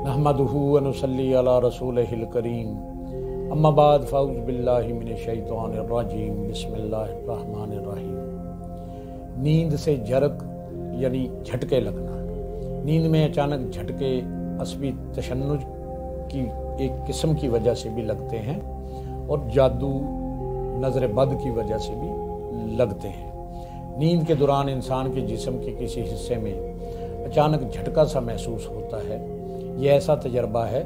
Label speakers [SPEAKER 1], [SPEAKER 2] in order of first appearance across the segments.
[SPEAKER 1] नहमदुहु व नुसल्ली अला रसूलिहिल करीम अम्मा बाद फ़ाउज़ बिल्लाहि मिनश शैतानिर रजीम बिस्मिल्लाहिर रहीम। नींद से झरक यानी झटके लगना। नींद में अचानक झटके असबी तशन्नुज की एक किस्म की वजह से भी लगते हैं और जादू नज़र बद की वजह से भी लगते हैं। नींद के दौरान इंसान के जिस्म के किसी हिस्से में अचानक झटका सा महसूस होता है। ये ऐसा तजर्बा है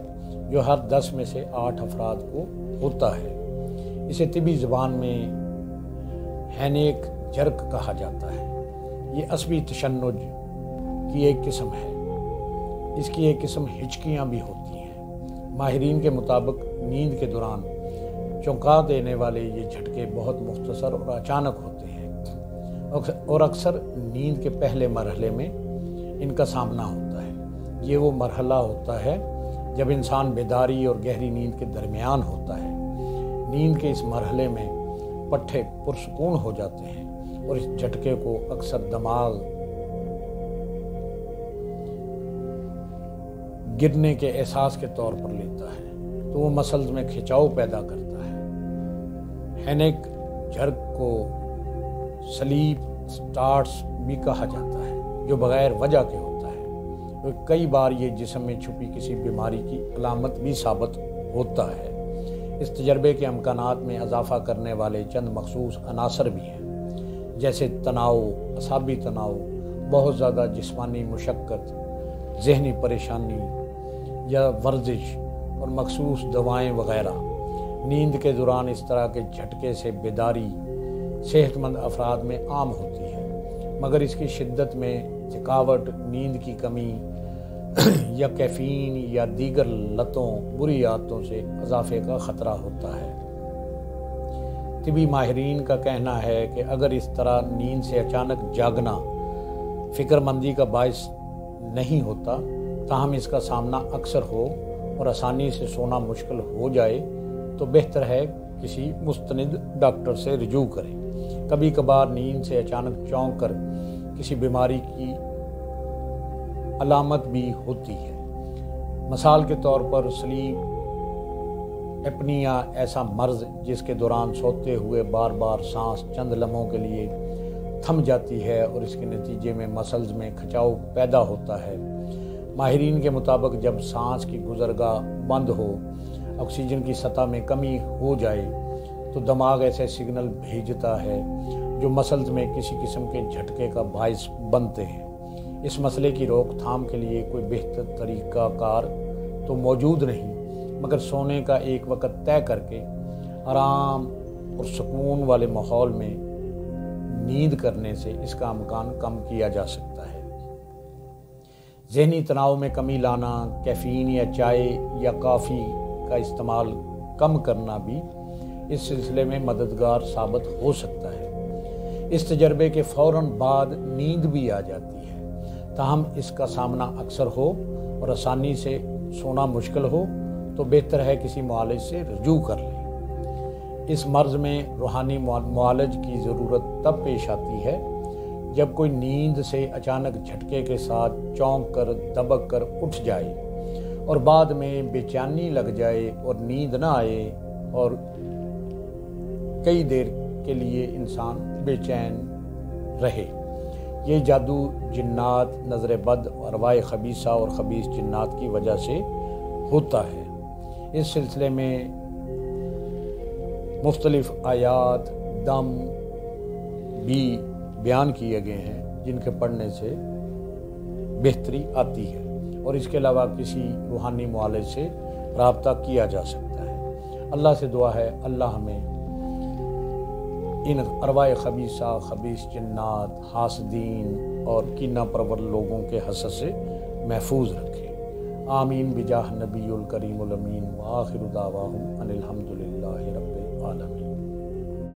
[SPEAKER 1] जो हर 10 में से 8 अफराद को होता है। इसे तिबी ज़बान में हैनेक जर्क कहा जाता है। ये असबी तशन्नुज की एक किस्म है। इसकी एक किस्म हिचकियाँ भी होती हैं। माहिरीन के मुताबिक नींद के दौरान चौंका देने वाले ये झटके बहुत मुख्तसर और अचानक होते हैं और अक्सर नींद के पहले मरहले में इनका सामना होता है। ये वो मरहला होता है जब इंसान बेदारी और गहरी नींद के दरमियान होता है। नींद के इस मरहले में पट्टे पुरसकून हो जाते हैं और इस झटके को अक्सर दिमाग गिरने के एहसास के तौर पर लेता है, तो वो मसल्स में खिंचाव पैदा करता है। हैनेक झर्क को स्लीप स्टार्ट्स भी कहा जाता है, जो बगैर वजह के होता है। तो कई बार ये जिस्म में छुपी किसी बीमारी की अलामत भी साबित होता है। इस तजर्बे के अमकानात में इजाफा करने वाले चंद मखसूस अनासर भी हैं, जैसे तनाव, असाबी तनाव, बहुत ज़्यादा जिस्मानी मुशक्क़त, ज़हनी परेशानी या वर्जिश और मखसूस दवाएं वगैरह। नींद के दौरान इस तरह के झटके से बेदारी सेहतमंद अफराद में आम होती है, मगर इसकी शिद्दत में थकावट, नींद की कमी या कैफीन या दीगर लतों, बुरी आदतों से इजाफे का ख़तरा होता है। तिबी माहिरीन का कहना है कि अगर इस तरह नींद से अचानक जागना फ़िक्रमंदी का बायस नहीं होता, ताहम इसका सामना अक्सर हो और आसानी से सोना मुश्किल हो जाए, तो बेहतर है किसी मुस्तनिद डॉक्टर से रुजू करें। कभी कभार नींद से अचानक चौंक कर किसी बीमारी की अलामत भी होती है। मिसाल के तौर पर स्लीप एपनिया ऐसा मर्ज जिसके दौरान सोते हुए बार बार सांस चंद लम्हों के लिए थम जाती है और इसके नतीजे में मसल्स में खिंचाव पैदा होता है। माहिरीन के मुताबिक जब सांस की गुजरगाह बंद हो, ऑक्सीजन की सतह में कमी हो जाए, तो दिमाग ऐसे सिग्नल भेजता है जो मसल्स में किसी किस्म के झटके का बायस बनते हैं। इस मसले की रोकथाम के लिए कोई बेहतर तरीक़ाकार तो मौजूद नहीं, मगर सोने का एक वक्त तय करके आराम और सुकून वाले माहौल में नींद करने से इसका अमकान कम किया जा सकता है। ज़हनी तनाव में कमी लाना, कैफ़ीन या चाय या कॉफ़ी का इस्तेमाल कम करना भी इस सिलसिले में मददगार साबित हो सकता है। इस तजर्बे के फ़ौरन बाद नींद भी आ जाती है, ताहम इसका सामना अक्सर हो और आसानी से सोना मुश्किल हो, तो बेहतर है किसी मुआलिज से रुजू कर लें। इस मर्ज़ में रूहानी मुआलिज की ज़रूरत तब पेश आती है जब कोई नींद से अचानक झटके के साथ चौंक कर दबक कर उठ जाए और बाद में बेचैनी लग जाए और नींद ना आए और कई देर के लिए इंसान बेचैन रहे। ये जादू जिन्नात, नज़र बद, अरवाए खबीसा और खबीस जिन्नात की वजह से होता है। इस सिलसिले में मुख्तलिफ आयात, दम भी बयान किए गए हैं, जिनके पढ़ने से बेहतरी आती है और इसके अलावा किसी रूहानी मुआलिज से रब्ता किया जा सकता है। अल्लाह से दुआ है अल्लाह हमें इन अरवाए खबीसा, खबीस जिन्नात, हासदीन और कीना परवर लोगों के हसद से महफूज रखे। आमीन बिजाह नबीउल करीमुल अमीन व आखिरु दावाहुम अनिल हम्दुलिल्लाहि रब्बिल आलमीन।